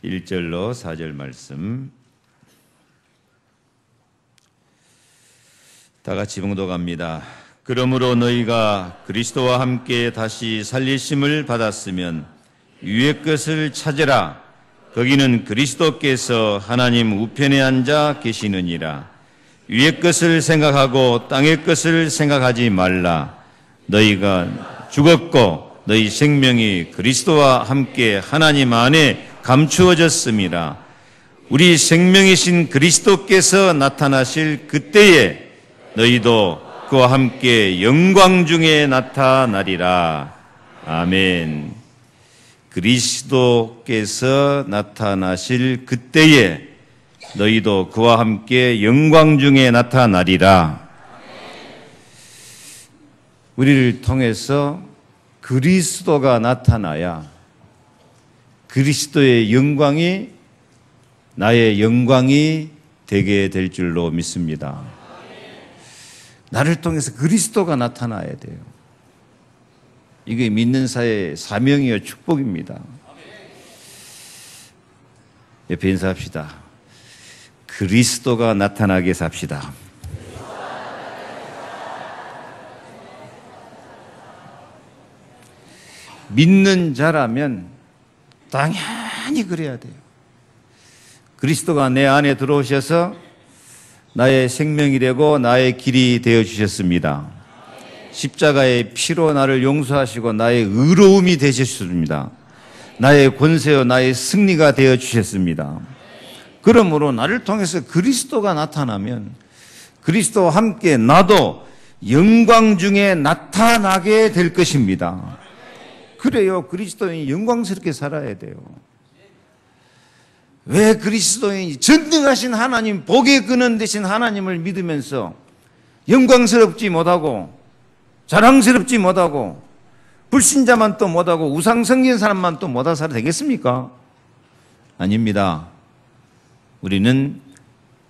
1절로 4절 말씀 다 같이 봉독합니다. 그러므로 너희가 그리스도와 함께 다시 살리심을 받았으면 위의 것을 찾으라. 거기는 그리스도께서 하나님 우편에 앉아 계시느니라. 위의 것을 생각하고 땅의 것을 생각하지 말라. 너희가 죽었고 너희 생명이 그리스도와 함께 하나님 안에 감추어졌음이라. 우리 생명이신 그리스도께서 나타나실 그때에 너희도 그와 함께 영광 중에 나타나리라. 아멘. 그리스도께서 나타나실 그때에 너희도 그와 함께 영광 중에 나타나리라. 우리를 통해서 그리스도가 나타나야 그리스도의 영광이 나의 영광이 되게 될 줄로 믿습니다. 나를 통해서 그리스도가 나타나야 돼요. 이게 믿는 자의 사명이요 축복입니다. 옆에 인사합시다. 그리스도가 나타나게 삽시다. 믿는 자라면 당연히 그래야 돼요. 그리스도가 내 안에 들어오셔서 나의 생명이 되고 나의 길이 되어주셨습니다. 십자가의 피로 나를 용서하시고 나의 의로움이 되셨습니다. 나의 권세요 나의 승리가 되어주셨습니다. 그러므로 나를 통해서 그리스도가 나타나면 그리스도와 함께 나도 영광 중에 나타나게 될 것입니다. 그래요. 그리스도인이 영광스럽게 살아야 돼요. 왜 그리스도인이 전능하신 하나님, 복의 근원 되신 하나님을 믿으면서 영광스럽지 못하고 자랑스럽지 못하고 불신자만 또 못하고 우상 섬기는 사람만 또 못하고 살아야 되겠습니까? 아닙니다. 우리는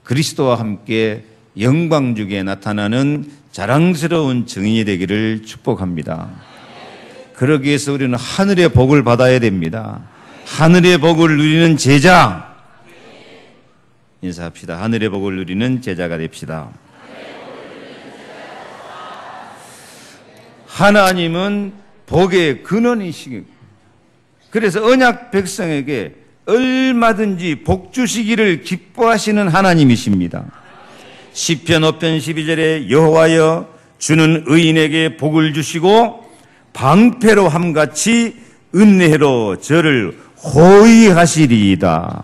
그리스도와 함께 영광 중에 나타나는 자랑스러운 증인이 되기를 축복합니다. 그러기 위해서 우리는 하늘의 복을 받아야 됩니다. 하늘의 복을 누리는 제자. 인사합시다. 하늘의 복을 누리는 제자가 됩시다. 하나님은 복의 근원이시기. 그래서 언약 백성에게 얼마든지 복 주시기를 기뻐하시는 하나님이십니다. 시편 5편 12절에 여호와여 주는 의인에게 복을 주시고 방패로 함같이 은혜로 저를 호위하시리이다.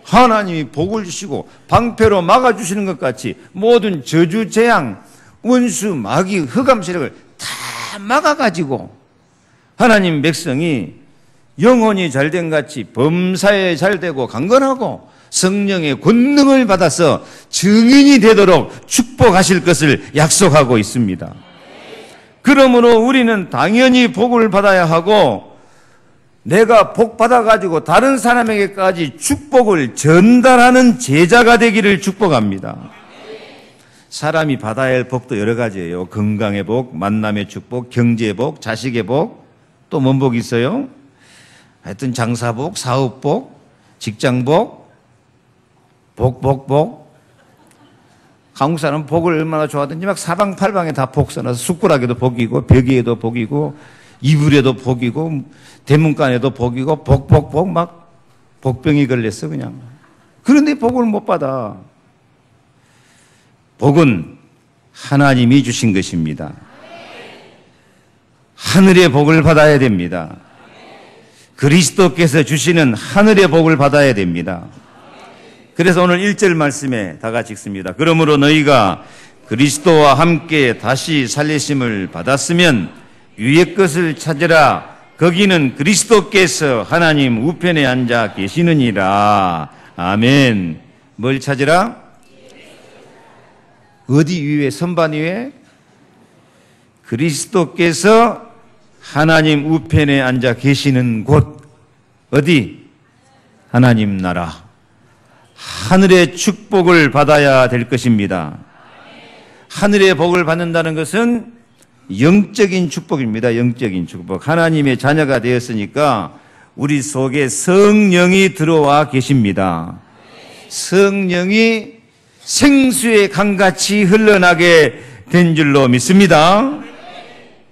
하나님이 복을 주시고 방패로 막아주시는 것 같이 모든 저주, 재앙, 원수, 마귀, 흑암 세력을 다 막아가지고 하나님 백성이 영혼이 잘된 같이 범사에 잘되고 강건하고 성령의 권능을 받아서 증인이 되도록 축복하실 것을 약속하고 있습니다. 그러므로 우리는 당연히 복을 받아야 하고 내가 복 받아가지고 다른 사람에게까지 축복을 전달하는 제자가 되기를 축복합니다. 사람이 받아야 할 복도 여러 가지예요. 건강의 복, 만남의 축복, 경제의 복, 자식의 복, 또 뭔 복이 있어요? 하여튼 장사복, 사업복, 직장복, 복. 한국 사람은 복을 얼마나 좋아하든지 막 사방팔방에 다 복 써놔서 숟가락에도 복이고 벽에도 복이고 이불에도 복이고 대문간에도 복이고 복 막 복병이 걸렸어 그냥. 그런데 복을 못 받아. 복은 하나님이 주신 것입니다. 하늘의 복을 받아야 됩니다. 그리스도께서 주시는 하늘의 복을 받아야 됩니다. 그래서 오늘 1절 말씀에 다 같이 읽습니다. 그러므로 너희가 그리스도와 함께 다시 살리심을 받았으면 위의 것을 찾으라. 거기는 그리스도께서 하나님 우편에 앉아 계시느니라. 아멘. 뭘 찾으라? 어디 위에? 선반 위에? 그리스도께서 하나님 우편에 앉아 계시는 곳. 어디? 하나님 나라. 하늘의 축복을 받아야 될 것입니다. 하늘의 복을 받는다는 것은 영적인 축복입니다. 영적인 축복. 하나님의 자녀가 되었으니까 우리 속에 성령이 들어와 계십니다. 성령이 생수의 강같이 흘러나게 된 줄로 믿습니다.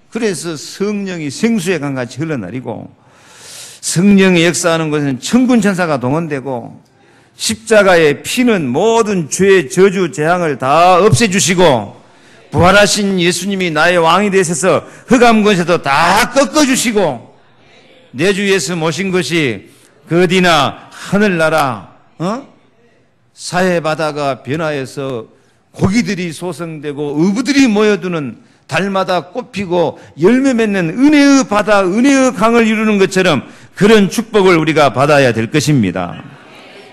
그래서 성령이 생수의 강같이 흘러내리고 성령이 역사하는 것은 천군천사가 동원되고 십자가의 피는 모든 죄의 저주 재앙을 다 없애주시고 부활하신 예수님이 나의 왕이 되셔서 흑암 권세도 다 꺾어주시고 내 주 예수 모신 것이 그 어디나 하늘나라 사해바다가 변화해서 고기들이 소성되고 어부들이 모여드는 달마다 꽃피고 열매 맺는 은혜의 바다, 은혜의 강을 이루는 것처럼 그런 축복을 우리가 받아야 될 것입니다.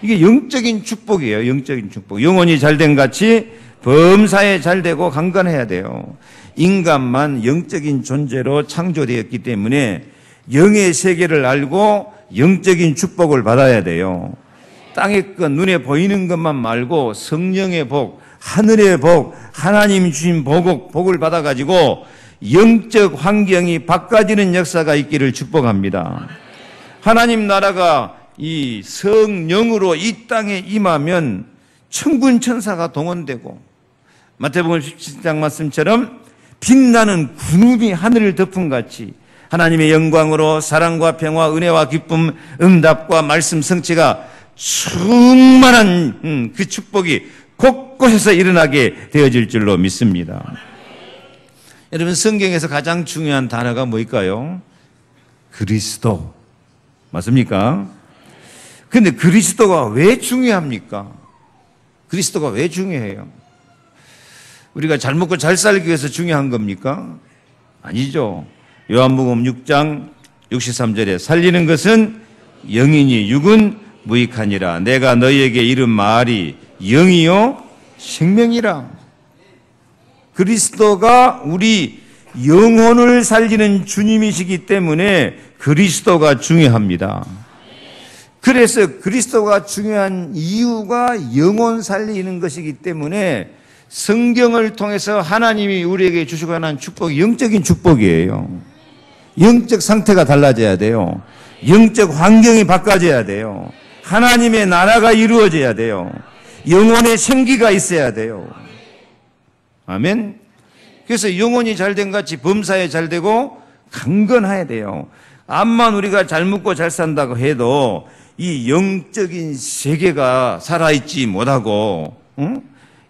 이게 영적인 축복이에요. 영적인 축복. 영혼이 잘된 같이 범사에 잘되고 강건해야 돼요. 인간만 영적인 존재로 창조되었기 때문에 영의 세계를 알고 영적인 축복을 받아야 돼요. 땅의 것, 눈에 보이는 것만 말고 성령의 복, 하늘의 복, 하나님 주신 복을 받아가지고 영적 환경이 바꿔지는 역사가 있기를 축복합니다. 하나님 나라가 이 성령으로 이 땅에 임하면 천군천사가 동원되고 마태복음 17장 말씀처럼 빛나는 구름이 하늘을 덮은 같이 하나님의 영광으로 사랑과 평화, 은혜와 기쁨, 응답과 말씀 성취가 충만한 그 축복이 곳곳에서 일어나게 되어질 줄로 믿습니다. 여러분, 성경에서 가장 중요한 단어가 뭘까요? 그리스도. 맞습니까? 근데 그리스도가 왜 중요합니까? 그리스도가 왜 중요해요? 우리가 잘 먹고 잘 살기 위해서 중요한 겁니까? 아니죠. 요한복음 6장 63절에 살리는 것은 영이니 육은 무익하니라. 내가 너희에게 이른 말이 영이요 생명이라. 그리스도가 우리 영혼을 살리는 주님이시기 때문에 그리스도가 중요합니다. 그래서 그리스도가 중요한 이유가 영혼 살리는 것이기 때문에 성경을 통해서 하나님이 우리에게 주시고 하는 축복이 영적인 축복이에요. 영적 상태가 달라져야 돼요. 영적 환경이 바꿔져야 돼요. 하나님의 나라가 이루어져야 돼요. 영혼의 생기가 있어야 돼요. 아멘. 그래서 영혼이 잘된 같이 범사에 잘되고 강건해야 돼요. 암만 우리가 잘 먹고 잘 산다고 해도 이 영적인 세계가 살아있지 못하고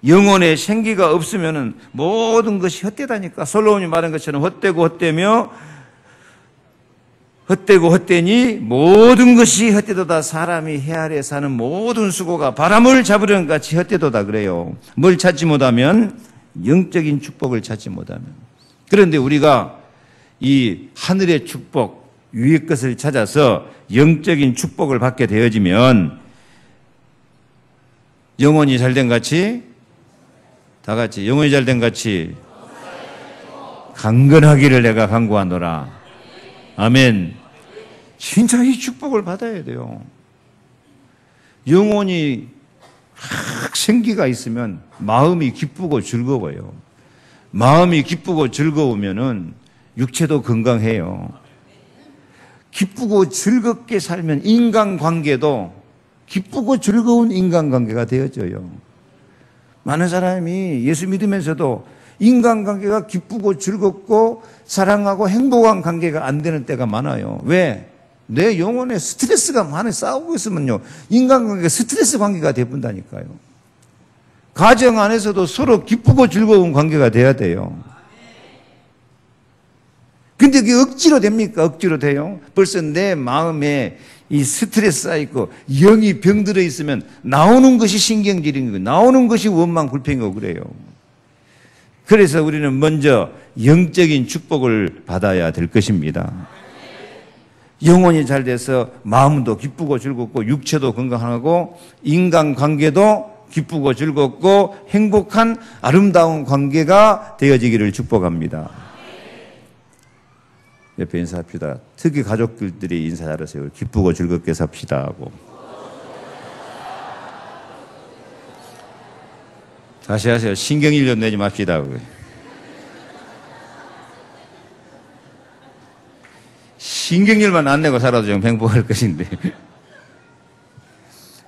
영혼의 생기가 없으면 모든 것이 헛되다니까. 솔로몬이 말한 것처럼 헛되고 헛되며 헛되고 헛되니 모든 것이 헛되도다. 사람이 해 아래 사는 모든 수고가 바람을 잡으려는 같이 헛되도다 그래요. 뭘 찾지 못하면 영적인 축복을 찾지 못하면. 그런데 우리가 이 하늘의 축복 위의 것을 찾아서 영적인 축복을 받게 되어지면 영혼이 잘된 같이 다 같이 영혼이 잘된 같이 강건하기를 내가 간구하노라. 아멘. 진짜 이 축복을 받아야 돼요. 영혼이 생기가 있으면 마음이 기쁘고 즐거워요. 마음이 기쁘고 즐거우면은 육체도 건강해요. 기쁘고 즐겁게 살면 인간관계도 기쁘고 즐거운 인간관계가 되어져요. 많은 사람이 예수 믿으면서도 인간관계가 기쁘고 즐겁고 사랑하고 행복한 관계가 안 되는 때가 많아요. 왜? 내 영혼에 스트레스가 많이 쌓이고 있으면요, 인간관계가 스트레스 관계가 되어본다니까요. 가정 안에서도 서로 기쁘고 즐거운 관계가 돼야 돼요. 근데 그게 억지로 됩니까? 억지로 돼요? 벌써 내 마음에 이 스트레스 쌓이고 영이 병들어 있으면 나오는 것이 신경질인 거예요. 나오는 것이 원망 불평이고 그래요. 그래서 우리는 먼저 영적인 축복을 받아야 될 것입니다. 영혼이 잘 돼서 마음도 기쁘고 즐겁고 육체도 건강하고 인간관계도 기쁘고 즐겁고 행복한 아름다운 관계가 되어지기를 축복합니다. 옆에 인사합시다. 특히 가족들이 인사 잘하세요. 기쁘고 즐겁게 삽시다 하고. 다시 하세요. 신경일련 내지 맙시다. 신경질만 안 내고 살아도 좀 행복할 것인데.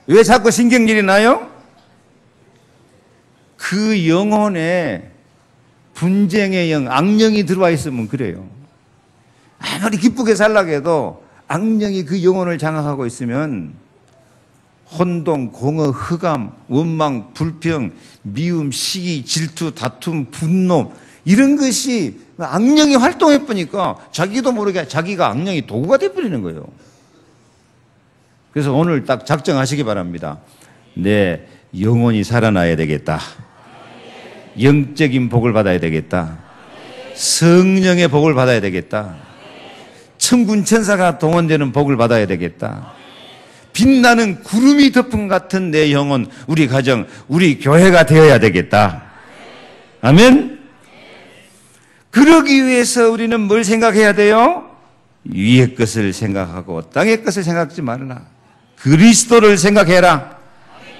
왜 자꾸 신경질이 나요? 그 영혼에 분쟁의 영, 악령이 들어와 있으면 그래요. 아무리 기쁘게 살라고 해도 악령이 그 영혼을 장악하고 있으면 혼동, 공허, 흑암, 원망, 불평, 미움, 시기, 질투, 다툼, 분노 이런 것이 악령이 활동해 보니까 자기도 모르게 자기가 악령이 도구가 돼버리는 거예요. 그래서 오늘 딱 작정하시기 바랍니다. 내 영혼이 살아나야 되겠다. 영적인 복을 받아야 되겠다. 성령의 복을 받아야 되겠다. 천군 천사가 동원되는 복을 받아야 되겠다. 빛나는 구름이 덮은 같은 내 영혼, 우리 가정, 우리 교회가 되어야 되겠다. 아멘? 그러기 위해서 우리는 뭘 생각해야 돼요? 위의 것을 생각하고 땅의 것을 생각하지 말라. 그리스도를 생각해라.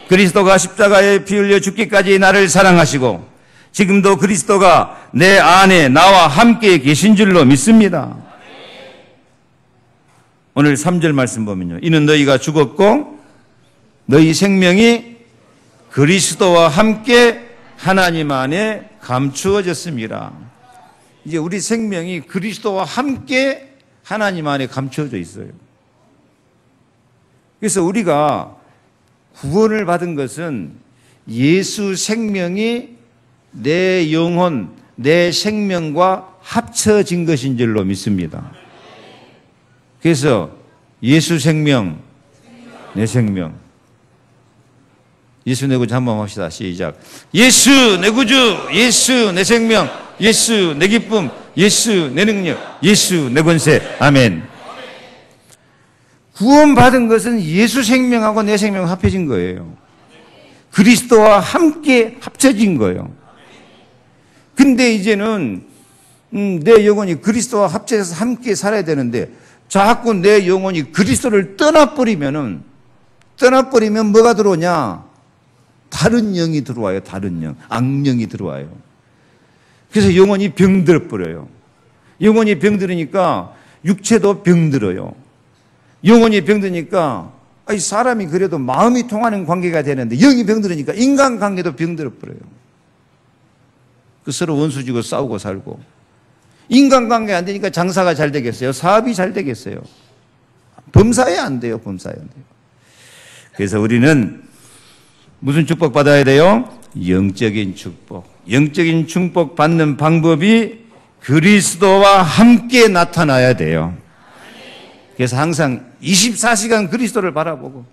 그리스도가 십자가에 피 흘려 죽기까지 나를 사랑하시고 지금도 그리스도가 내 안에 나와 함께 계신 줄로 믿습니다. 오늘 3절 말씀 보면요. 이는 너희가 죽었고 너희 생명이 그리스도와 함께 하나님 안에 감추어졌습니다. 이제 우리 생명이 그리스도와 함께 하나님 안에 감추어져 있어요. 그래서 우리가 구원을 받은 것은 예수 생명이 내 영혼, 내 생명과 합쳐진 것인 줄로 믿습니다. 그래서 예수 생명, 내 생명. 예수 내 구주 한번 합시다. 시작. 예수 내 구주, 예수 내 생명, 예수 내 기쁨, 예수 내 능력, 예수 내 권세. 아멘. 구원받은 것은 예수 생명하고 내 생명 합해진 거예요. 그리스도와 함께 합쳐진 거예요. 근데 이제는 내 영혼이 그리스도와 합쳐져서 함께 살아야 되는데 자꾸 내 영혼이 그리스도를 떠나버리면 뭐가 들어오냐? 다른 영이 들어와요. 다른 영. 악령이 들어와요. 그래서 영혼이 병들어버려요. 영혼이 병들으니까 육체도 병들어요. 영혼이 병드니까 사람이 그래도 마음이 통하는 관계가 되는데 영이 병들으니까 인간관계도 병들어버려요. 그 서로 원수지고 싸우고 살고 인간관계 안 되니까 장사가 잘 되겠어요? 사업이 잘 되겠어요? 범사에 안 돼요. 범사에 안 돼요. 그래서 우리는 무슨 축복 받아야 돼요? 영적인 축복. 영적인 축복 받는 방법이 그리스도와 함께 나타나야 돼요. 그래서 항상 24시간 그리스도를 바라보고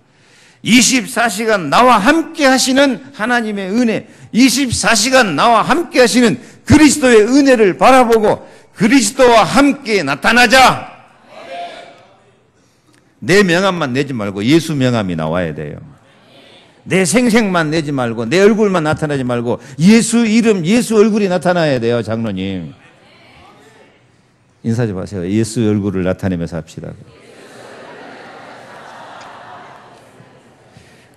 24시간 나와 함께 하시는 하나님의 은혜, 24시간 나와 함께 하시는 그리스도의 은혜를 바라보고 그리스도와 함께 나타나자. 내 명함만 내지 말고 예수 명함이 나와야 돼요. 내 생색만 내지 말고 내 얼굴만 나타나지 말고 예수 이름, 예수 얼굴이 나타나야 돼요. 장로님 인사 좀 하세요. 예수 얼굴을 나타내면서 합시다.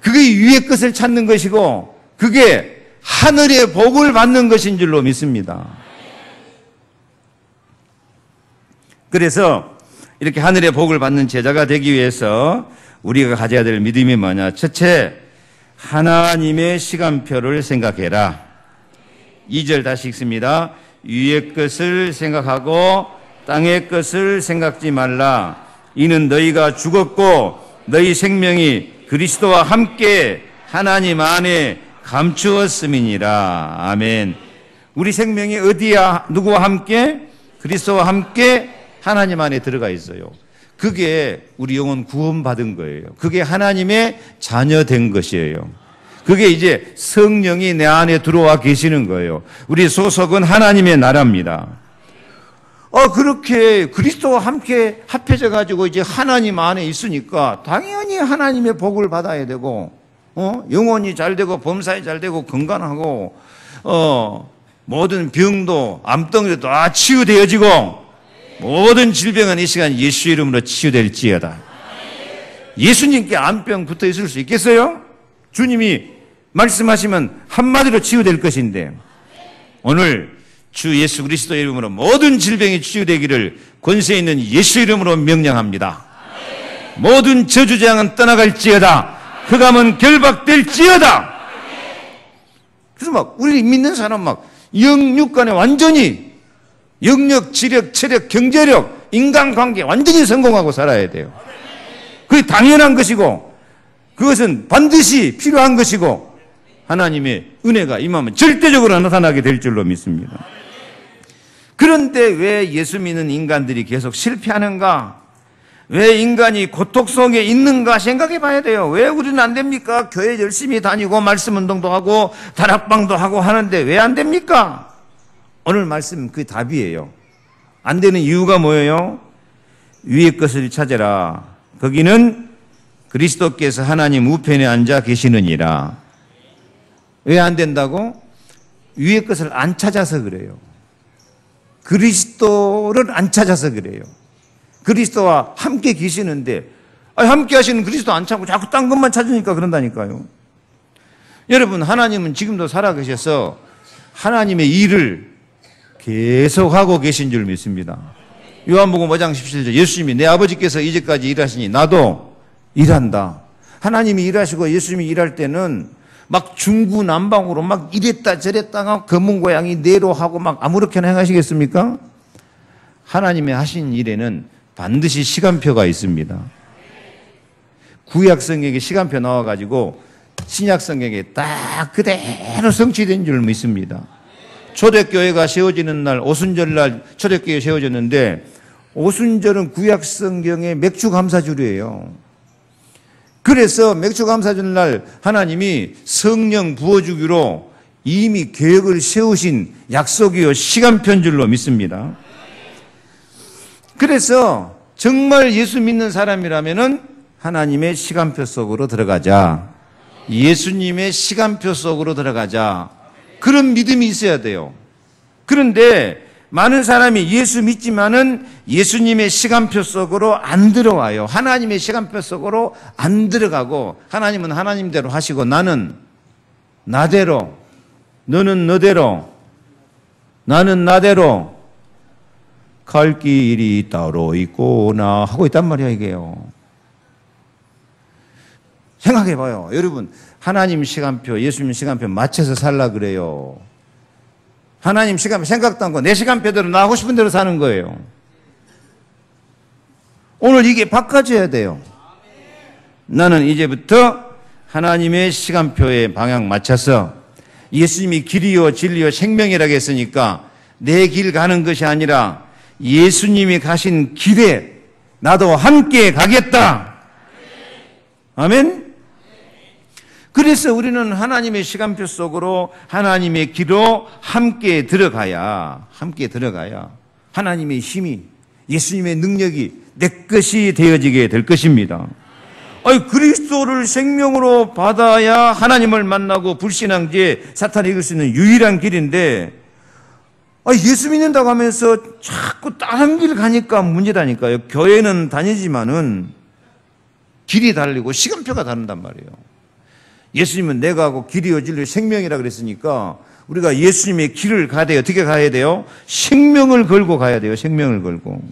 그게 위의 것을 찾는 것이고 그게 하늘의 복을 받는 것인 줄로 믿습니다. 그래서 이렇게 하늘의 복을 받는 제자가 되기 위해서 우리가 가져야 될 믿음이 뭐냐? 첫째, 하나님의 시간표를 생각해라. 2절 다시 읽습니다. 위의 것을 생각하고 땅의 것을 생각지 말라. 이는 너희가 죽었고 너희 생명이 그리스도와 함께 하나님 안에 감추었음이니라. 아멘. 우리 생명이 어디야? 누구와 함께? 그리스도와 함께 하나님 안에 들어가 있어요. 그게 우리 영혼 구원받은 거예요. 그게 하나님의 자녀된 것이에요. 그게 이제 성령이 내 안에 들어와 계시는 거예요. 우리 소속은 하나님의 나라입니다. 그렇게 그리스도와 함께 합해져 가지고 이제 하나님 안에 있으니까 당연히 하나님의 복을 받아야 되고, 영혼이 잘 되고, 범사에 잘 되고, 건강하고, 모든 병도, 암덩이도 다 치유되어지고, 모든 질병은 이 시간 예수 이름으로 치유될지어다. 예수님께 암병 붙어 있을 수 있겠어요? 주님이 말씀하시면 한마디로 치유될 것인데, 오늘 주 예수 그리스도의 이름으로 모든 질병이 치유되기를 권세 있는 예수 이름으로 명령합니다. 모든 저주재앙은 떠나갈지어다. 흑암은 결박될지어다. 그래서 막 우리 믿는 사람 막 영육 간에 완전히 영력, 지력, 체력, 경제력, 인간관계 완전히 성공하고 살아야 돼요. 그게 당연한 것이고 그것은 반드시 필요한 것이고 하나님의 은혜가 임하면 절대적으로 나타나게 될 줄로 믿습니다. 그런데 왜 예수 믿는 인간들이 계속 실패하는가? 왜 인간이 고통 속에 있는가 생각해 봐야 돼요. 왜 우리는 안 됩니까? 교회 열심히 다니고 말씀 운동도 하고 다락방도 하고 하는데 왜 안 됩니까? 오늘 말씀 그 답이에요. 안 되는 이유가 뭐예요? 위의 것을 찾아라. 거기는 그리스도께서 하나님 우편에 앉아 계시느니라. 왜 안 된다고? 위의 것을 안 찾아서 그래요. 그리스도를 안 찾아서 그래요. 그리스도와 함께 계시는데 함께 하시는 그리스도 안 찾고 자꾸 딴 것만 찾으니까 그런다니까요. 여러분, 하나님은 지금도 살아계셔서 하나님의 일을 계속하고 계신 줄 믿습니다. 요한복음 5장 17절 예수님이 내 아버지께서 이제까지 일하시니 나도 일한다. 하나님이 일하시고 예수님이 일할 때는 막 중구난방으로 막 이랬다 저랬다가 검은 고양이 내로하고 막 아무렇게나 행하시겠습니까? 하나님이 하신 일에는 반드시 시간표가 있습니다. 구약 성경에 시간표 나와가지고 신약 성경에 딱 그대로 성취된 줄 믿습니다. 초대교회가 세워지는 날 오순절 날 초대교회 세워졌는데 오순절은 구약 성경의 맥주감사절이에요. 그래서 맥주감사절 날 하나님이 성령 부어주기로 이미 계획을 세우신 약속이요 시간표인 줄로 믿습니다. 그래서 정말 예수 믿는 사람이라면은 하나님의 시간표 속으로 들어가자. 예수님의 시간표 속으로 들어가자. 그런 믿음이 있어야 돼요. 그런데 많은 사람이 예수 믿지만은 예수님의 시간표 속으로 안 들어와요. 하나님의 시간표 속으로 안 들어가고 하나님은 하나님대로 하시고 나는 나대로, 너는 너대로, 나는 나대로 갈 길이 따로 있구나 하고 있단 말이야 이게요. 생각해봐요. 여러분, 하나님 시간표, 예수님 시간표 맞춰서 살라 그래요. 하나님 시간표 생각도 않고 내 시간표대로 나 하고 싶은 대로 사는 거예요. 오늘 이게 바꿔져야 돼요. 나는 이제부터 하나님의 시간표에 방향 맞춰서 예수님이 길이요 진리요 생명이라고 했으니까 내 길 가는 것이 아니라 예수님이 가신 길에 나도 함께 가겠다. 아멘? 그래서 우리는 하나님의 시간표 속으로 하나님의 길로 함께 들어가야 하나님의 힘이 예수님의 능력이 내 것이 되어지게 될 것입니다. 그리스도를 생명으로 받아야 하나님을 만나고 불신앙지에 사탄을 이길 수 있는 유일한 길인데 예수 믿는다고 하면서 자꾸 다른 길 가니까 문제라니까요. 교회는 다니지만은 길이 다르고 시간표가 다른단 말이에요. 예수님은 내가 하고 길이요 진리요 생명이라 그랬으니까 우리가 예수님의 길을 가야 돼요. 어떻게 가야 돼요? 생명을 걸고 가야 돼요. 생명을 걸고.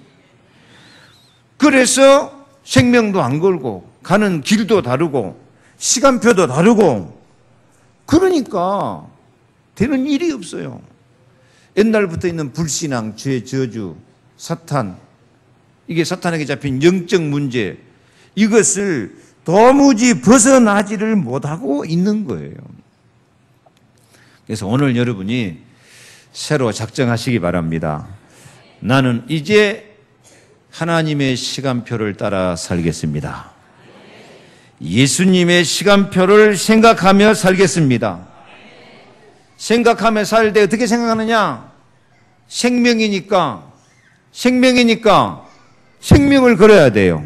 그래서 생명도 안 걸고 가는 길도 다르고 시간표도 다르고 그러니까 되는 일이 없어요. 옛날부터 있는 불신앙, 죄, 저주, 사탄, 이게 사탄에게 잡힌 영적 문제, 이것을 도무지 벗어나지를 못하고 있는 거예요. 그래서 오늘 여러분이 새로 작정하시기 바랍니다. 나는 이제 하나님의 시간표를 따라 살겠습니다. 예수님의 시간표를 생각하며 살겠습니다. 생각하며 살 때 어떻게 생각하느냐? 생명이니까 생명을 걸어야 돼요.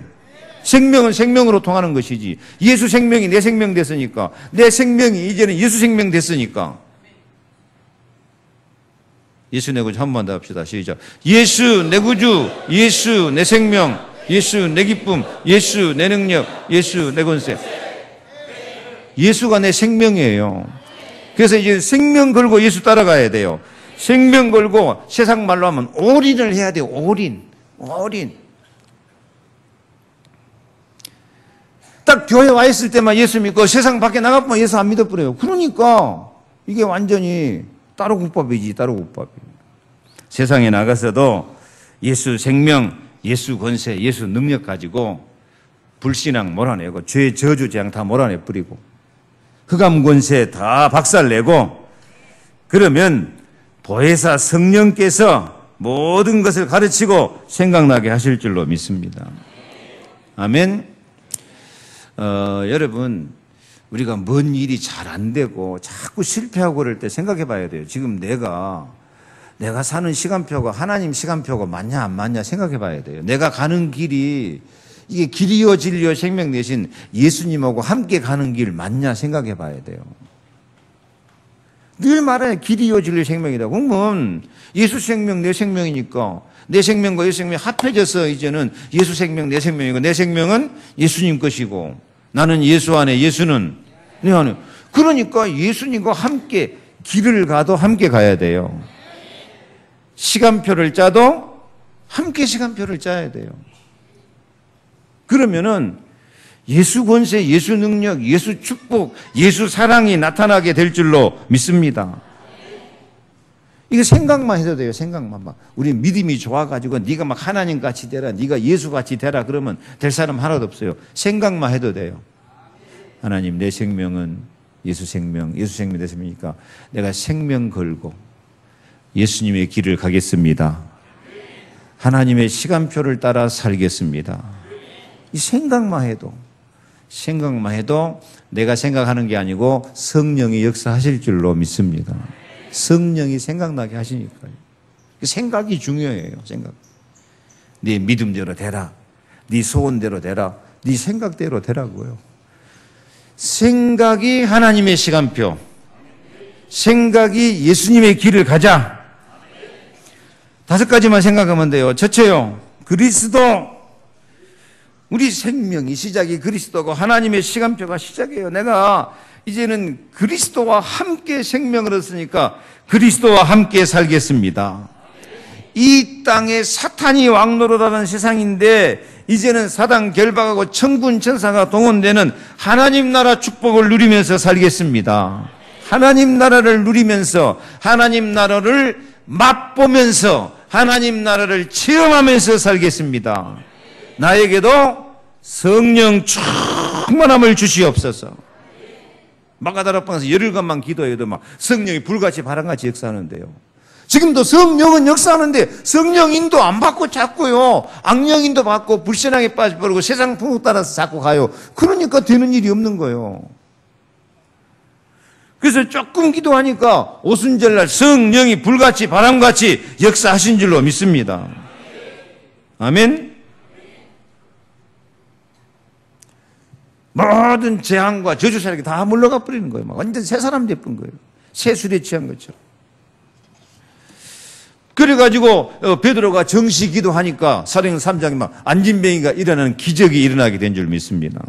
생명은 생명으로 통하는 것이지. 예수 생명이 내 생명 됐으니까, 내 생명이 이제는 예수 생명 됐으니까. 예수 내 구주 한 번 더 합시다. 시작. 예수 내 구주, 예수 내 생명, 예수 내 기쁨, 예수 내 능력, 예수 내 권세. 예수가 내 생명이에요. 그래서 이제 생명 걸고 예수 따라가야 돼요. 생명 걸고 세상 말로 하면 올인을 해야 돼요. 올인. 딱 교회 와 있을 때만 예수 믿고 세상 밖에 나가면 예수 안 믿어버려요. 그러니까 이게 완전히 따로 국밥이지, 따로 국밥이. 세상에 나가서도 예수 생명, 예수 권세, 예수 능력 가지고 불신앙 몰아내고 죄 저주 재앙 다 몰아내버리고 흑암 권세 다 박살내고 그러면 보혜사 성령께서 모든 것을 가르치고 생각나게 하실 줄로 믿습니다. 아멘. 여러분, 우리가 뭔 일이 잘 안 되고 자꾸 실패하고 그럴 때 생각해 봐야 돼요. 지금 내가 사는 시간표가 하나님 시간표가 맞냐 안 맞냐 생각해 봐야 돼요. 내가 가는 길이 이게 길이요 진리요 생명 대신 예수님하고 함께 가는 길 맞냐 생각해 봐야 돼요. 늘 말해 길이요 진리요 생명이다. 그러면 예수 생명 내 생명이니까 내 생명과 예수 생명이 합해져서 이제는 예수 생명 내 생명이고 내 생명은 예수님 것이고 나는 예수 안에 예수는 내 안에. 그러니까 예수님과 함께 길을 가도 함께 가야 돼요. 시간표를 짜도 함께 시간표를 짜야 돼요. 그러면은 예수 권세, 예수 능력, 예수 축복, 예수 사랑이 나타나게 될 줄로 믿습니다. 이거 생각만 해도 돼요. 생각만 막. 우리 믿음이 좋아가지고 네가 막 하나님 같이 되라, 네가 예수 같이 되라 그러면 될 사람 하나도 없어요. 생각만 해도 돼요. 하나님 내 생명은 예수 생명 내 생명이니까 내가 생명 걸고 예수님의 길을 가겠습니다. 하나님의 시간표를 따라 살겠습니다. 이 생각만 해도 내가 생각하는 게 아니고 성령이 역사하실 줄로 믿습니다. 성령이 생각나게 하시니까요. 생각이 중요해요. 생각. 네 믿음대로 되라. 네 소원대로 되라. 네 생각대로 되라고요. 생각이 하나님의 시간표. 생각이 예수님의 길을 가자. 5가지만 생각하면 돼요. 첫째요. 그리스도. 우리 생명이 시작이 그리스도고 하나님의 시간표가 시작이에요. 내가 이제는 그리스도와 함께 생명을 얻었으니까 그리스도와 함께 살겠습니다. 이 땅에 사탄이 왕노릇하는 세상인데 이제는 사단 결박하고 천군 천사가 동원되는 하나님 나라 축복을 누리면서 살겠습니다. 하나님 나라를 누리면서 하나님 나라를 맛보면서 하나님 나라를 체험하면서 살겠습니다. 나에게도 성령 충만함을 주시옵소서. 마가다락방에서 열흘간만 기도해도 막 성령이 불같이 바람같이 역사하는데요. 지금도 성령은 역사하는데 성령 인도 안 받고 자꾸요. 악령 인도 받고 불신앙에 빠져버리고 세상 풍속 따라서 자꾸 가요. 그러니까 되는 일이 없는 거예요. 그래서 조금 기도하니까 오순절날 성령이 불같이 바람같이 역사하신 줄로 믿습니다. 아멘. 모든 재앙과 저주 세력이 다 물러가 버리는 거예요. 막 완전 새 사람 돼버린 거예요. 새 술에 취한 것처럼. 그래가지고 베드로가 정시 기도하니까 사도행전 3장에 막 안진뱅이가 일어나는 기적이 일어나게 된 줄 믿습니다.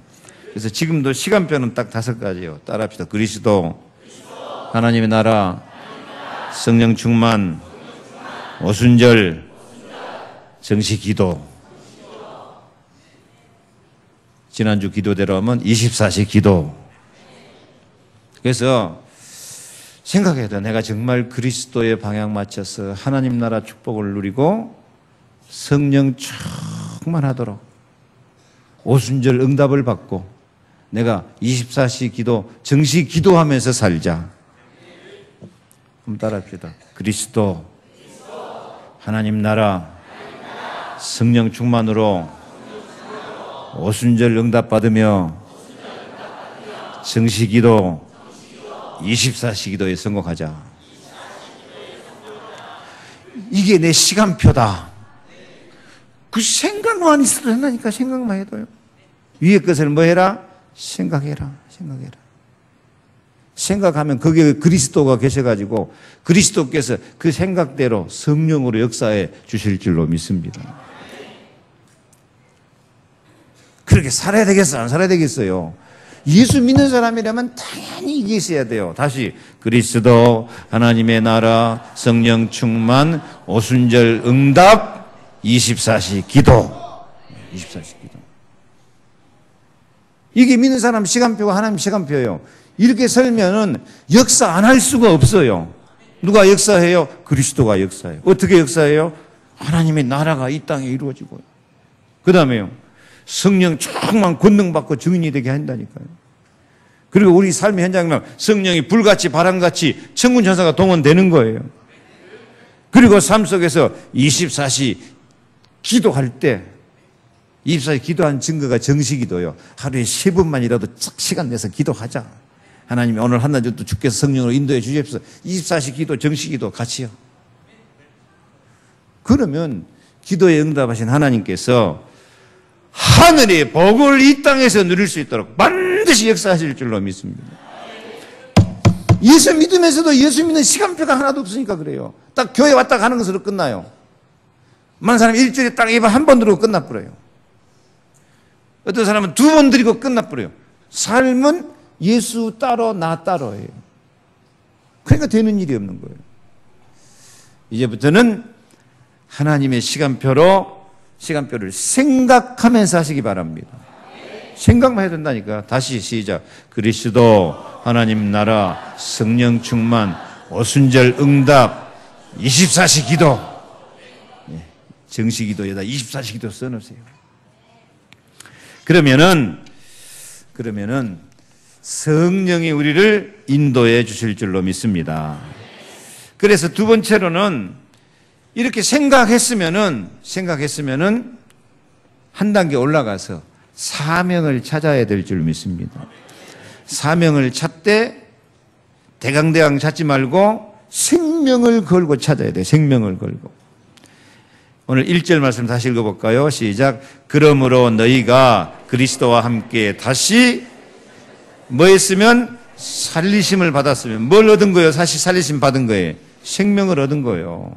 그래서 지금도 시간표는 딱 5가지예요. 따라합시다. 그리스도, 하나님의 나라, 성령 충만, 오순절, 정시 기도. 지난주 기도대로 하면 24시 기도. 그래서 생각해도 내가 정말 그리스도의 방향 맞춰서 하나님 나라 축복을 누리고 성령 충만하도록 오순절 응답을 받고 내가 24시 기도, 정시 기도하면서 살자. 한번 따라합시다. 그리스도, 하나님 나라, 성령 충만으로 오순절 응답받으며 정시 기도, 24시 기도에 성공하자. 이게 내 시간표다. 그 생각만 있어도 된다니까. 생각만 해도요. 위에 것을 뭐 해라? 생각해라. 생각하면 거기에 그리스도가 계셔가지고 그리스도께서 그 생각대로 성령으로 역사해 주실 줄로 믿습니다. 그렇게 살아야 되겠어? 안 살아야 되겠어요? 예수 믿는 사람이라면 당연히 이게 있어야 돼요. 다시 그리스도, 하나님의 나라, 성령 충만, 오순절 응답, 24시 기도. 24시 기도. 이게 믿는 사람 시간표가 하나님 시간표예요. 이렇게 설면은 역사 안 할 수가 없어요. 누가 역사해요? 그리스도가 역사해요. 어떻게 역사해요? 하나님의 나라가 이 땅에 이루어지고요. 그 다음에요. 성령 충만 권능받고 증인이 되게 한다니까요. 그리고 우리 삶의 현장이면 성령이 불같이 바람같이 천군 천사가 동원되는 거예요. 그리고 삶 속에서 24시 기도할 때 24시 기도한 증거가 정시기도요. 하루에 3번만이라도 시간 내서 기도하자. 하나님이 오늘 한낮에도 주께서 성령으로 인도해 주십시오. 24시 기도, 정시기도 같이요. 그러면 기도에 응답하신 하나님께서 하늘의 복을 이 땅에서 누릴 수 있도록 반드시 역사하실 줄로 믿습니다. 예수 믿으면서도 예수 믿는 시간표가 하나도 없으니까 그래요. 딱 교회 왔다 가는 것으로 끝나요. 많은 사람이 일주일에 딱 예배 한 번 드리고 끝나버려요. 어떤 사람은 2번 드리고 끝나버려요. 삶은 예수 따로 나 따로예요. 그러니까 되는 일이 없는 거예요. 이제부터는 하나님의 시간표를 생각하면서 하시기 바랍니다. 생각만 해도 된다니까. 다시 시작. 그리스도, 하나님 나라, 성령 충만, 오순절 응답, 24시 기도. 정시기도에다 24시 기도 써놓으세요. 그러면은 성령이 우리를 인도해 주실 줄로 믿습니다. 그래서 두 번째로는 이렇게 생각했으면은 한 단계 올라가서 사명을 찾아야 될 줄 믿습니다. 사명을 찾되 대강대강 찾지 말고 생명을 걸고 찾아야 돼요. 생명을 걸고. 오늘 1절 말씀 다시 읽어볼까요? 시작. 그러므로 너희가 그리스도와 함께 다시 뭐 했으면? 살리심을 받았으면. 뭘 얻은 거예요? 다시 살리심 받은 거예요. 생명을 얻은 거예요.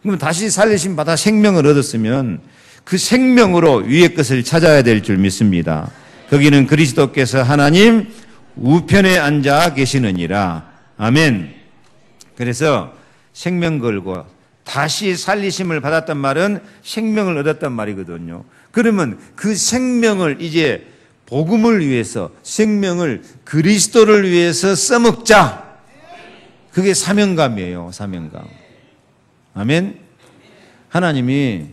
그러면 다시 살리심 받아 생명을 얻었으면 그 생명으로 위의 것을 찾아야 될 줄 믿습니다. 거기는 그리스도께서 하나님 우편에 앉아 계시느니라. 아멘. 그래서 생명 걸고 다시 살리심을 받았단 말은 생명을 얻었단 말이거든요. 그러면 그 생명을 이제 복음을 위해서, 생명을 그리스도를 위해서 써먹자. 그게 사명감이에요. 사명감. 아멘. 하나님이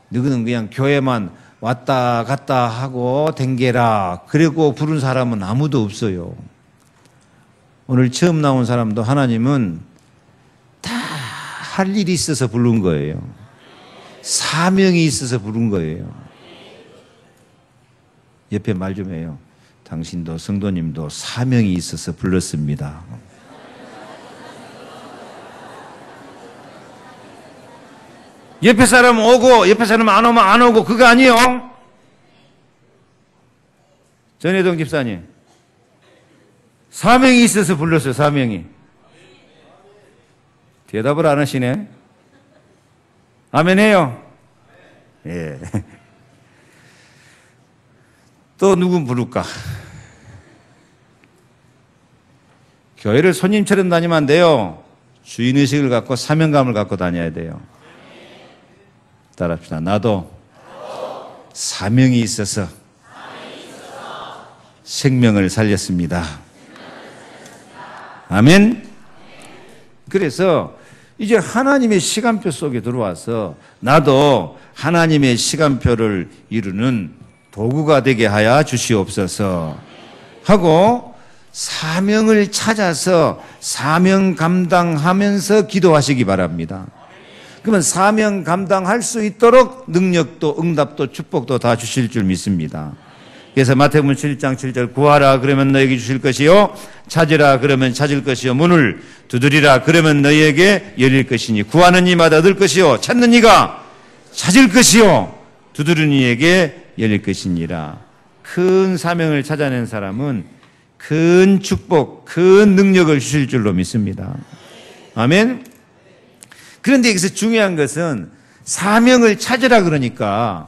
너희는 그냥 교회만 왔다 갔다 하고 댕겨라 그리고 부른 사람은 아무도 없어요. 오늘 처음 나온 사람도 하나님은 다 할 일이 있어서 부른 거예요. 사명이 있어서 부른 거예요. 옆에 말 좀 해요. 당신도 성도님도 사명이 있어서 불렀습니다. 옆에 사람 오고 옆에 사람 안 오면 안 오고 그거 아니에요. 전혜동 집사님 사명이 있어서 불렀어요. 사명이. 대답을 안 하시네. 아멘 해요. 예. 또 누구 부를까? 교회를 손님처럼 다니면 안 돼요. 주인의식을 갖고 사명감을 갖고 다녀야 돼요. 따라합시다. 나도 사명이 있어서 생명을 살렸습니다. 아멘. 그래서 이제 하나님의 시간표 속에 들어와서 나도 하나님의 시간표를 이루는 도구가 되게 하여 주시옵소서 하고 사명을 찾아서 사명 감당하면서 기도하시기 바랍니다. 그러면 사명 감당할 수 있도록 능력도 응답도 축복도 다 주실 줄 믿습니다. 그래서 마태복음 7장 7절 구하라 그러면 너에게 주실 것이요 찾으라 그러면 찾을 것이요 문을 두드리라 그러면 너희에게 열릴 것이니 구하는 이마다 얻을 것이요 찾는 이가 찾을 것이요 두드리는 이에게 열릴 것이니라. 큰 사명을 찾아낸 사람은 큰 축복, 큰 능력을 주실 줄로 믿습니다. 아멘. 그런데 여기서 중요한 것은 사명을 찾으라 그러니까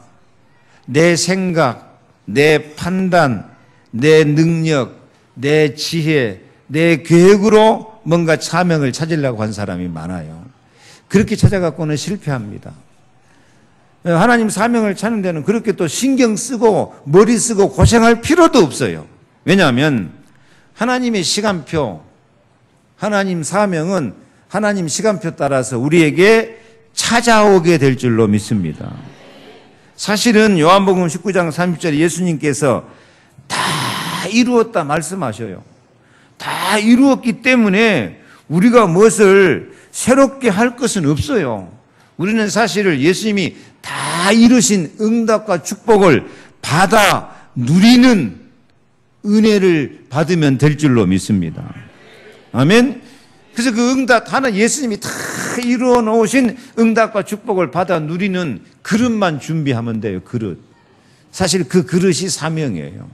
내 생각, 내 판단, 내 능력, 내 지혜, 내 계획으로 뭔가 사명을 찾으려고 한 사람이 많아요. 그렇게 찾아갖고는 실패합니다. 하나님 사명을 찾는 데는 그렇게 또 신경 쓰고 머리 쓰고 고생할 필요도 없어요. 왜냐하면 하나님의 시간표, 하나님 사명은 하나님 시간표 따라서 우리에게 찾아오게 될 줄로 믿습니다. 사실은 요한복음 19장 30절에 예수님께서 다 이루었다 말씀하셔요. 다 이루었기 때문에 우리가 무엇을 새롭게 할 것은 없어요. 우리는 사실을 예수님이 다 이루신 응답과 축복을 받아 누리는 은혜를 받으면 될 줄로 믿습니다. 아멘. 그래서 그 응답 하나 예수님이 다 이루어 놓으신 응답과 축복을 받아 누리는 그릇만 준비하면 돼요. 그릇. 사실 그 그릇이 사명이에요.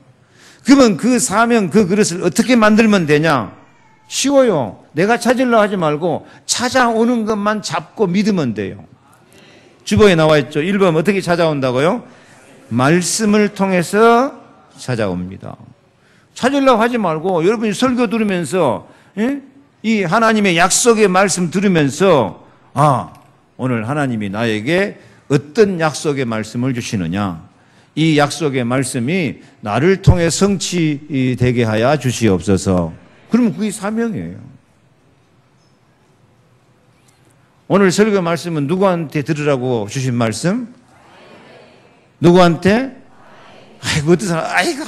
그러면 그 사명, 그 그릇을 어떻게 만들면 되냐? 쉬워요. 내가 찾으려 하지 말고 찾아오는 것만 잡고 믿으면 돼요. 주보에 나와 있죠. 1번 어떻게 찾아온다고요? 말씀을 통해서 찾아옵니다. 찾으려고 하지 말고 여러분이 설교 들으면서 이 하나님의 약속의 말씀 들으면서 오늘 하나님이 나에게 어떤 약속의 말씀을 주시느냐, 이 약속의 말씀이 나를 통해 성취되게 하여 주시옵소서. 그러면 그게 사명이에요. 오늘 설교 말씀은 누구한테 들으라고 주신 말씀? 누구한테? 아이고, 어떤 사람, 아이고,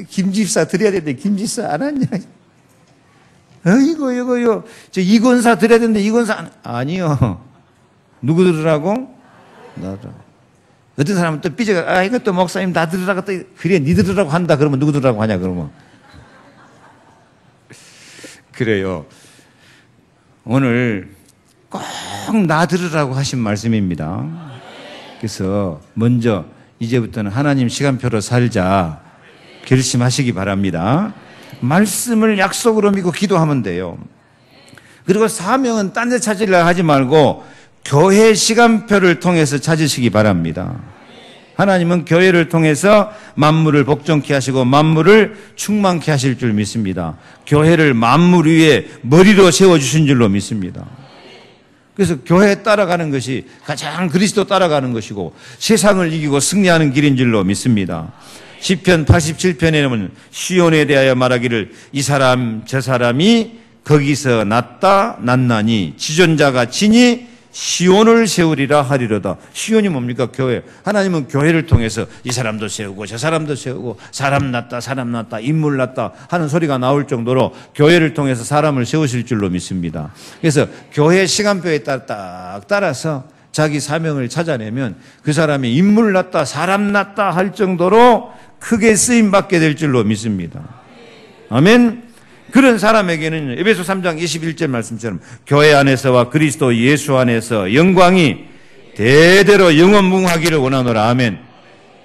김집사 드려야 되는데 김집사 안 왔냐? 아이고, 이거요. 저 이권사 드려야 되는데 이권사 아니요. 누구 들으라고? 나도. 어떤 사람은 또 삐져가, 이것도 목사님 나 들으라고 또, 그래, 니 들으라고 한다. 그러면 누구 들으라고 하냐, 그러면. 그래요. 오늘 꼭 나 들으라고 하신 말씀입니다. 그래서 먼저 이제부터는 하나님 시간표로 살자 결심하시기 바랍니다. 말씀을 약속으로 믿고 기도하면 돼요. 그리고 사명은 딴 데 찾으려 하지 말고 교회 시간표를 통해서 찾으시기 바랍니다. 하나님은 교회를 통해서 만물을 복종케 하시고 만물을 충만케 하실 줄 믿습니다. 교회를 만물 위에 머리로 세워주신 줄로 믿습니다. 그래서 교회에 따라가는 것이 가장 그리스도 따라가는 것이고 세상을 이기고 승리하는 길인 줄로 믿습니다. 시편 87편에는 시온에 대하여 말하기를 이 사람 저 사람이 거기서 났나니 지존자가 친히 시온을 세우리라 하리로다. 시온이 뭡니까? 교회. 하나님은 교회를 통해서 이 사람도 세우고 저 사람도 세우고 사람 낳다 인물 낳다 하는 소리가 나올 정도로 교회를 통해서 사람을 세우실 줄로 믿습니다. 그래서 교회 시간표에 따라서 자기 사명을 찾아내면 그 사람이 인물 낳다 사람 낳다 할 정도로 크게 쓰임받게 될 줄로 믿습니다. 아멘. 그런 사람에게는 에베소 3장 21절 말씀처럼 교회 안에서와 그리스도 예수 안에서 영광이 대대로 영원무궁하기를 원하노라. 아멘.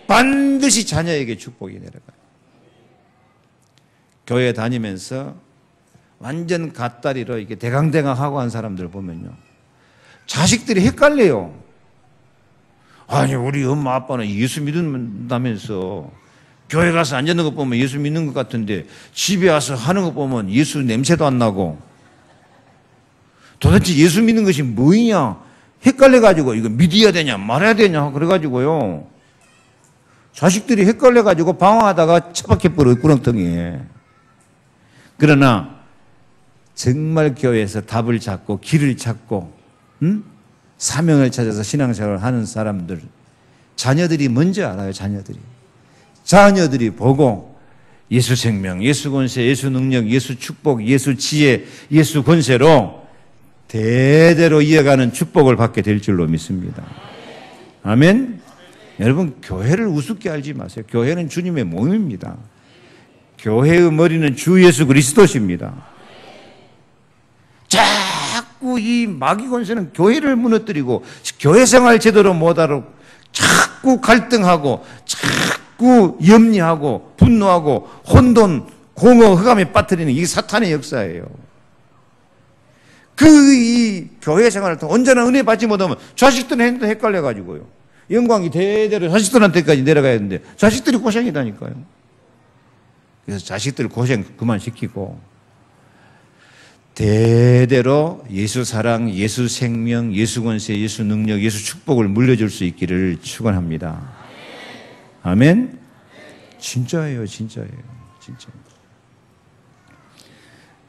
반드시 자녀에게 축복이 내려가요. 교회 다니면서 완전 갓다리로 이렇게 대강대강하고 한 사람들 보면요, 자식들이 헷갈려요. 아니 우리 엄마 아빠는 예수 믿는다면서 교회 가서 앉는 것 보면 예수 믿는 것 같은데 집에 와서 하는 것 보면 예수 냄새도 안 나고 도대체 예수 믿는 것이 뭐냐 헷갈려가지고 이거 믿어야 되냐 말아야 되냐 그래가지고요 자식들이 헷갈려가지고 방황하다가 처박혀버려요 구렁텅이에. 그러나 정말 교회에서 답을 찾고 길을 찾고 사명을 찾아서 신앙생활을 하는 사람들 자녀들이 먼저 알아요. 자녀들이 보고 예수 생명, 예수 권세, 예수 능력, 예수 축복, 예수 지혜, 예수 권세로 대대로 이어가는 축복을 받게 될 줄로 믿습니다. 아멘. 여러분 교회를 우습게 알지 마세요. 교회는 주님의 몸입니다. 교회의 머리는 주 예수 그리스도십니다. 자꾸 이 마귀 권세는 교회를 무너뜨리고 교회 생활 제대로 못하고 자꾸 갈등하고 자꾸 염려하고 분노하고 혼돈, 공허, 흑암에 빠뜨리는 이게 사탄의 역사예요. 이 교회 생활을 통해 언제나 은혜 받지 못하면 자식들한테 헷갈려가지고요. 영광이 대대로 자식들한테까지 내려가야 되는데 자식들이 고생이다니까요. 그래서 자식들 고생 그만 시키고 대대로 예수 사랑, 예수 생명, 예수 권세, 예수 능력, 예수 축복을 물려줄 수 있기를 축원합니다. 아멘. 진짜예요, 진짜예요, 진짜.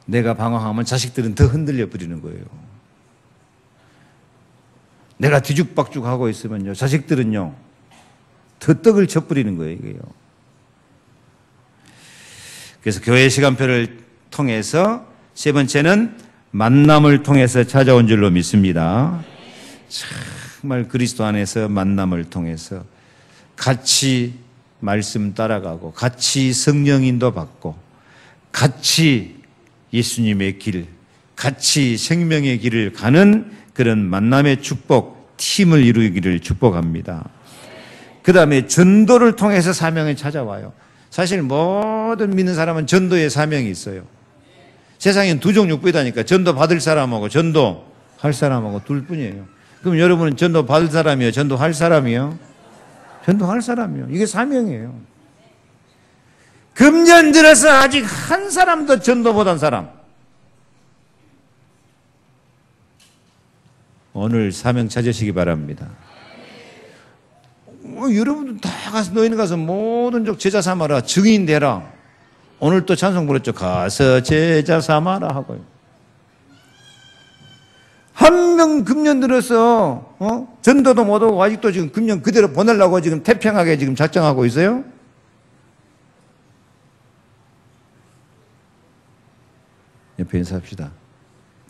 내가 방황하면 자식들은 더 흔들려 버리는 거예요. 내가 뒤죽박죽하고 있으면요, 자식들은요 더 떡을 쳐버리는 거예요, 이게요. 그래서 교회 시간표를 통해서 세 번째는 만남을 통해서 찾아온 줄로 믿습니다. 정말 그리스도 안에서 만남을 통해서 같이 말씀 따라가고 같이 성령 인도 받고 같이 예수님의 길, 같이 생명의 길을 가는 그런 만남의 축복, 팀을 이루기를 축복합니다. 그 다음에 전도를 통해서 사명을 찾아와요. 사실 모든 믿는 사람은 전도의 사명이 있어요. 세상엔 두 종류뿐이다니까. 전도 받을 사람하고 전도할 사람하고 둘 뿐이에요. 그럼 여러분은 전도 받을 사람이요, 전도할 사람이요? 전도할 사람이요. 이게 사명이에요. 금년 들어서 아직 한 사람도 전도 못한 사람, 오늘 사명 찾으시기 바랍니다. 여러분들 다 가서, 너희는 가서 모든 족 제자 삼아라, 증인 되라. 오늘 또 찬송 부르죠. 가서 제자 삼아라 하고요. 한 명 금년 들어서 전도도 못하고 아직도 지금 금년 그대로 보내려고 지금 태평하게 지금 작정하고 있어요? 옆에 인사합시다.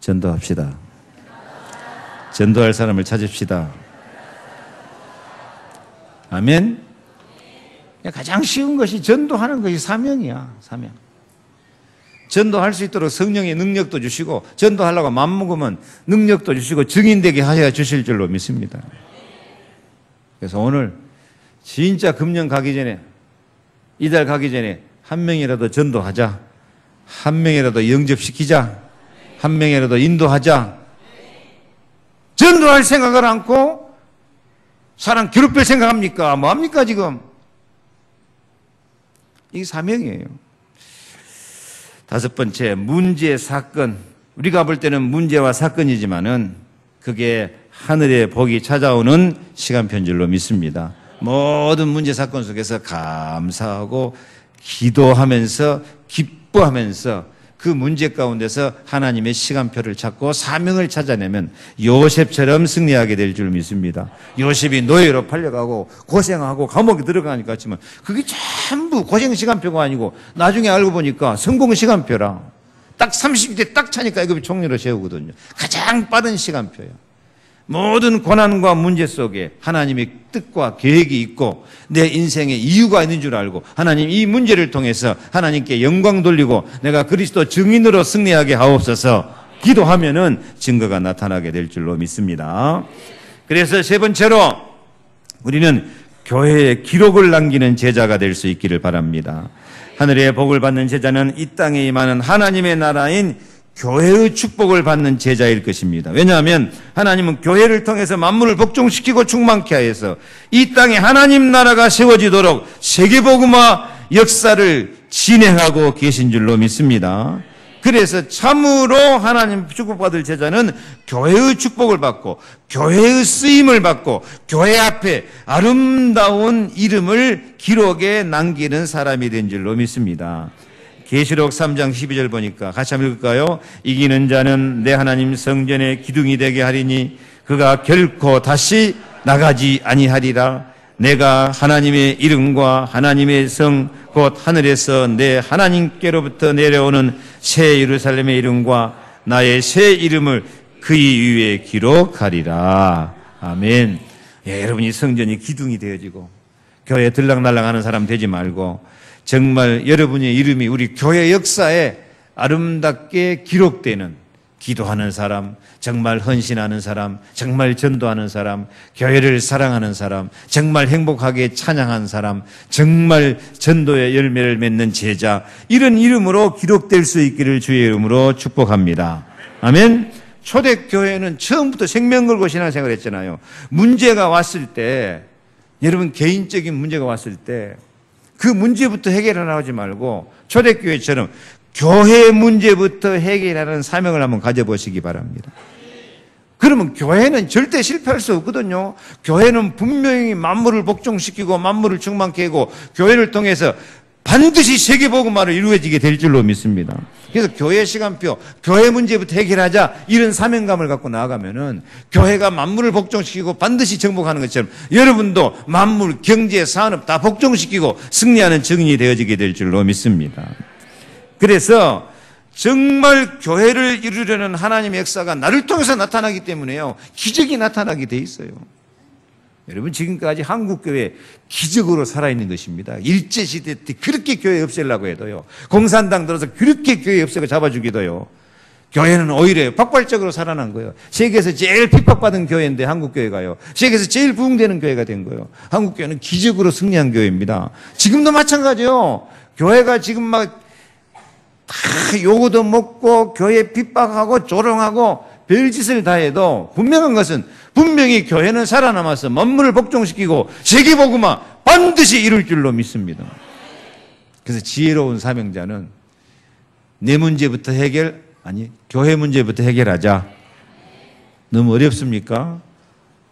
전도합시다. 전도할 사람을 찾읍시다. 아멘. 가장 쉬운 것이 전도하는 것이 사명이야. 사명. 전도할 수 있도록 성령의 능력도 주시고, 전도하려고 맘먹으면 능력도 주시고 증인되게 하셔야 주실 줄로 믿습니다. 그래서 오늘 진짜 금년 가기 전에, 이달 가기 전에 한 명이라도 전도하자, 한 명이라도 영접시키자, 한 명이라도 인도하자. 전도할 생각을 않고 사람 괴롭힐 생각합니까? 뭐합니까 지금? 이게 사명이에요. 다섯 번째, 문제, 사건. 우리가 볼 때는 문제와 사건이지만은 그게 하늘의 복이 찾아오는 시간표인 줄로 믿습니다. 모든 문제, 사건 속에서 감사하고 기도하면서 기뻐하면서 그 문제 가운데서 하나님의 시간표를 찾고 사명을 찾아내면 요셉처럼 승리하게 될 줄 믿습니다. 요셉이 노예로 팔려가고 고생하고 감옥에 들어가니까 했지만 그게 전부 고생 시간표가 아니고 나중에 알고 보니까 성공 시간표라. 딱 30대 딱 차니까 애굽이 총리로 세우거든요. 가장 빠른 시간표예요. 모든 고난과 문제 속에 하나님의 뜻과 계획이 있고 내 인생에 이유가 있는 줄 알고 하나님 이 문제를 통해서 하나님께 영광 돌리고 내가 그리스도 증인으로 승리하게 하옵소서 기도하면은 증거가 나타나게 될 줄로 믿습니다. 그래서 세 번째로 우리는 교회에 기록을 남기는 제자가 될 수 있기를 바랍니다. 하늘의 복을 받는 제자는 이 땅에 임하는 하나님의 나라인 교회의 축복을 받는 제자일 것입니다. 왜냐하면 하나님은 교회를 통해서 만물을 복종시키고 충만케 하여서 이 땅에 하나님 나라가 세워지도록 세계복음화 역사를 진행하고 계신 줄로 믿습니다. 그래서 참으로 하나님 축복받을 제자는 교회의 축복을 받고 교회의 쓰임을 받고 교회 앞에 아름다운 이름을 기록에 남기는 사람이 된 줄로 믿습니다. 계시록 3장 12절 보니까 같이 한번 읽을까요? 이기는 자는 내 하나님 성전의 기둥이 되게 하리니 그가 결코 다시 나가지 아니하리라. 내가 하나님의 이름과 하나님의 성 곧 하늘에서 내 하나님께로부터 내려오는 새 예루살렘의 이름과 나의 새 이름을 그의 위에 기록하리라. 아멘. 예, 여러분이 성전이 기둥이 되어지고 교회에 들락날락하는 사람 되지 말고 정말 여러분의 이름이 우리 교회 역사에 아름답게 기록되는 기도하는 사람, 정말 헌신하는 사람, 정말 전도하는 사람, 교회를 사랑하는 사람, 정말 행복하게 찬양한 사람, 정말 전도의 열매를 맺는 제자, 이런 이름으로 기록될 수 있기를 주의 이름으로 축복합니다. 아멘. 초대교회는 처음부터 생명 걸고 신앙생활을 했잖아요. 문제가 왔을 때, 여러분 개인적인 문제가 왔을 때 그 문제부터 해결하지 말고 초대교회처럼 교회 문제부터 해결하는 사명을 한번 가져보시기 바랍니다. 그러면 교회는 절대 실패할 수 없거든요. 교회는 분명히 만물을 복종시키고 만물을 충만케 하고 교회를 통해서 반드시 세계복음화를 이루어지게 될 줄로 믿습니다. 그래서 교회 시간표, 교회 문제부터 해결하자 이런 사명감을 갖고 나아가면은 교회가 만물을 복종시키고 반드시 정복하는 것처럼 여러분도 만물, 경제, 산업 다 복종시키고 승리하는 증인이 되어지게 될 줄로 믿습니다. 그래서 정말 교회를 이루려는 하나님의 역사가 나를 통해서 나타나기 때문에요. 기적이 나타나게 돼 있어요. 여러분 지금까지 한국교회 기적으로 살아있는 것입니다. 일제시대 때 그렇게 교회 없애려고 해도요. 공산당 들어서 그렇게 교회 없애고 잡아주기도요. 교회는 오히려 폭발적으로 살아난 거예요. 세계에서 제일 핍박받은 교회인데 한국교회가요. 세계에서 제일 부흥되는 교회가 된 거예요. 한국교회는 기적으로 승리한 교회입니다. 지금도 마찬가지요. 교회가 지금 막 다 요구도 먹고 교회 핍박하고 조롱하고 별짓을 다 해도 분명한 것은 분명히 교회는 살아남아서 만물을 복종시키고 세계복음화 반드시 이룰 줄로 믿습니다. 그래서 지혜로운 사명자는 내 문제부터 교회 문제부터 해결하자. 너무 어렵습니까?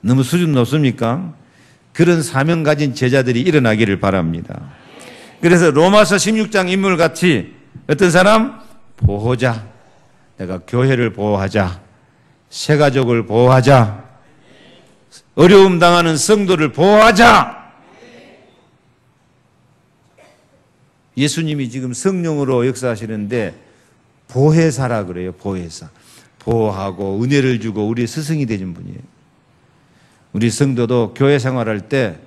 너무 수준 높습니까? 그런 사명 가진 제자들이 일어나기를 바랍니다. 그래서 로마서 16장 인물같이 어떤 사람? 보호자. 내가 교회를 보호하자. 새가족을 보호하자. 어려움 당하는 성도를 보호하자. 예수님이 지금 성령으로 역사하시는데 보혜사라 그래요. 보혜사. 보호하고 은혜를 주고 우리의 스승이 되는 분이에요. 우리 성도도 교회 생활할 때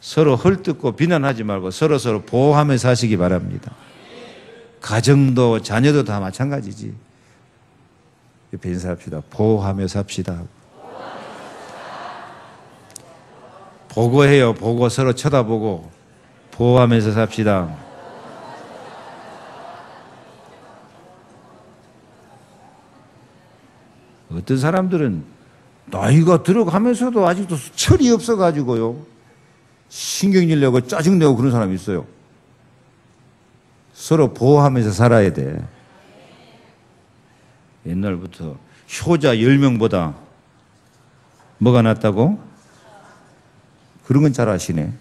서로 헐뜯고 비난하지 말고 서로 보호하면서 하시기 바랍니다. 가정도 자녀도 다 마찬가지지. 옆에 인사합시다. 보호하며 삽시다. 보고해요. 보고 서로 쳐다보고 보호하면서 삽시다. 어떤 사람들은 나이가 들어가면서도 아직도 철이 없어가지고요. 신경질 내고 짜증내고 그런 사람이 있어요. 서로 보호하면서 살아야 돼. 옛날부터 효자 10명보다 뭐가 낫다고? 그런 건 잘 아시네.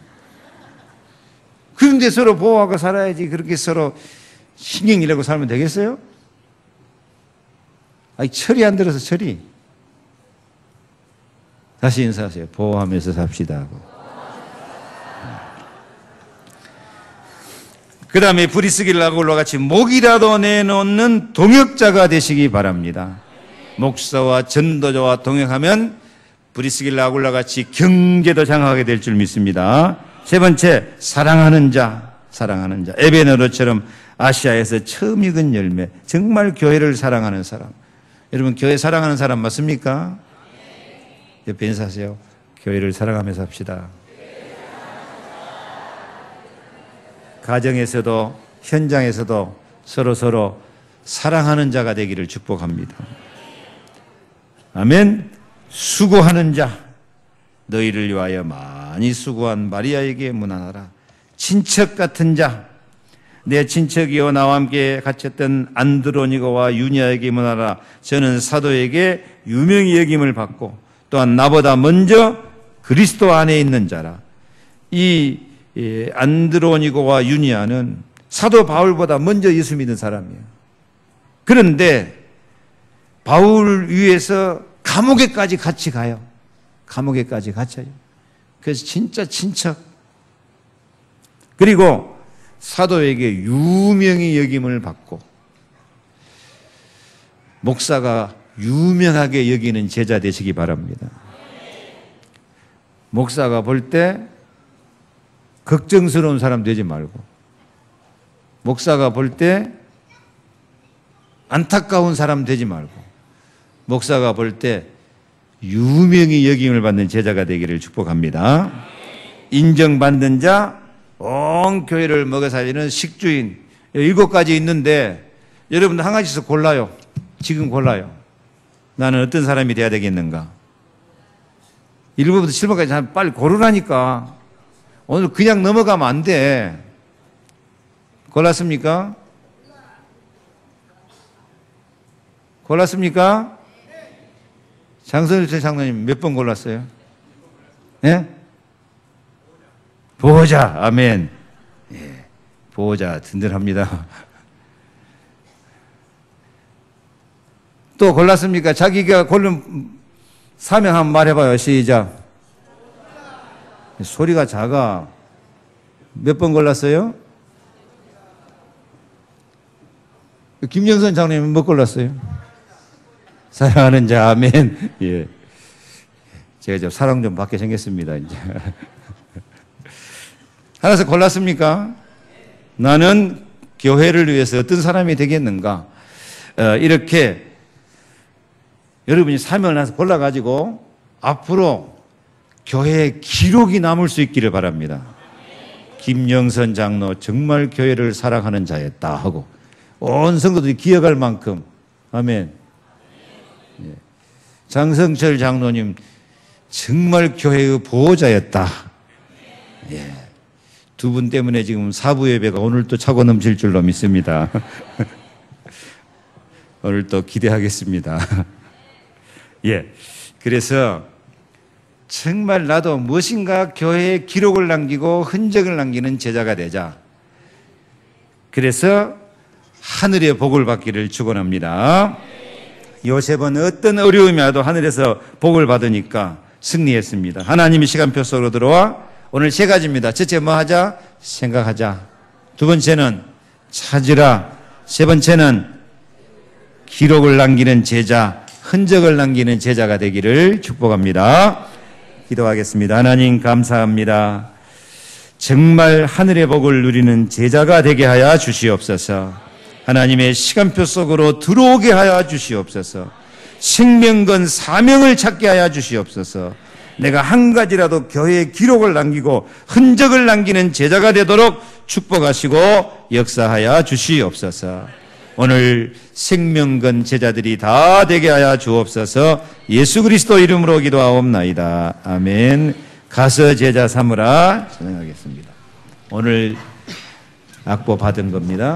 그런데 서로 보호하고 살아야지. 그렇게 서로 신경질 내고 살면 되겠어요? 아니, 철이 안 들어서 철이. 다시 인사하세요. 보호하면서 삽시다 하고. 그 다음에 브리스길 라굴과 같이 목이라도 내놓는 동역자가 되시기 바랍니다. 목사와 전도자와 동역하면 브리스길 라굴과 같이 경제도 장악하게 될 줄 믿습니다. 세 번째, 사랑하는 자. 에베네로처럼 아시아에서 처음 익은 열매. 정말 교회를 사랑하는 사람. 여러분 교회 사랑하는 사람 맞습니까? 옆에 인사하세요. 교회를 사랑하면서 합시다. 가정에서도 현장에서도 서로 사랑하는 자가 되기를 축복합니다. 아멘. 수고하는 자, 너희를 위하여 많이 수고한 마리아에게 문안하라. 친척 같은 자, 내 친척이요 나와 함께 갇혔던 안드로니고와 유니아에게 문안하라. 저는 사도에게 유명히 여김을 받고 또한 나보다 먼저 그리스도 안에 있는 자라. 이 안드로니고와 유니아는 사도 바울보다 먼저 예수 믿은 사람이에요. 그런데 바울 위해서 감옥에까지 같이 가요. 감옥에까지 같이 가요. 그래서 진짜 친척. 그리고 사도에게 유명히 여김을 받고 목사가 유명하게 여기는 제자 되시기 바랍니다. 목사가 볼 때 걱정스러운 사람 되지 말고 목사가 볼 때 안타까운 사람 되지 말고 목사가 볼 때 유명히 여김을 받는 제자가 되기를 축복합니다. 인정받는 자, 온 교회를 먹여 살리는 식주인 7가지 있는데 여러분들 한 가지씩 골라요. 지금 골라요. 나는 어떤 사람이 돼야 되겠는가? 1번부터 7번까지 빨리 고르라니까. 오늘 그냥 넘어가면 안 돼. 골랐습니까? 골랐습니까? 장선일 장로님 몇 번 골랐어요? 예? 보호자. 아멘. 예. 보호자 든든합니다. 또 골랐습니까? 자기가 고른 사명 한번 말해봐요. 시작. 소리가 작아. 몇 번 골랐어요? 김영선 장로님 몇 골랐어요? 사랑하는 자. 아멘. 예. 제가 좀 사랑 좀 받게 생겼습니다. 이제. 하나씩 골랐습니까? 나는 교회를 위해서 어떤 사람이 되겠는가? 이렇게 여러분이 사명을 해서 골라가지고 앞으로 교회의 기록이 남을 수 있기를 바랍니다. 김영선 장로 정말 교회를 사랑하는 자였다 하고 온 성도들이 기억할 만큼. 아멘. 예. 장성철 장로님 정말 교회의 보호자였다. 예. 두 분 때문에 지금 사부 예배가 오늘 또 차고 넘칠 줄로 믿습니다. 오늘 또 기대하겠습니다. 예. 그래서 정말 나도 무엇인가 교회에 기록을 남기고 흔적을 남기는 제자가 되자. 그래서 하늘의 복을 받기를 축원합니다. 요셉은 어떤 어려움이 와도 하늘에서 복을 받으니까 승리했습니다. 하나님이 시간표 속으로 들어와 오늘 세 가지입니다. 첫째 뭐 하자? 생각하자. 두 번째는 찾으라. 세 번째는 기록을 남기는 제자, 흔적을 남기는 제자가 되기를 축복합니다. 기도하겠습니다. 하나님 감사합니다. 정말 하늘의 복을 누리는 제자가 되게 하여 주시옵소서. 하나님의 시간표 속으로 들어오게 하여 주시옵소서. 생명건 사명을 찾게 하여 주시옵소서. 내가 한 가지라도 교회에 기록을 남기고 흔적을 남기는 제자가 되도록 축복하시고 역사하여 주시옵소서. 오늘 생명건 제자들이 다 되게 하여 주옵소서. 예수 그리스도 이름으로 기도하옵나이다. 아멘. 가서 제자 삼으라. 진행하겠습니다. 오늘 악보 받은 겁니다.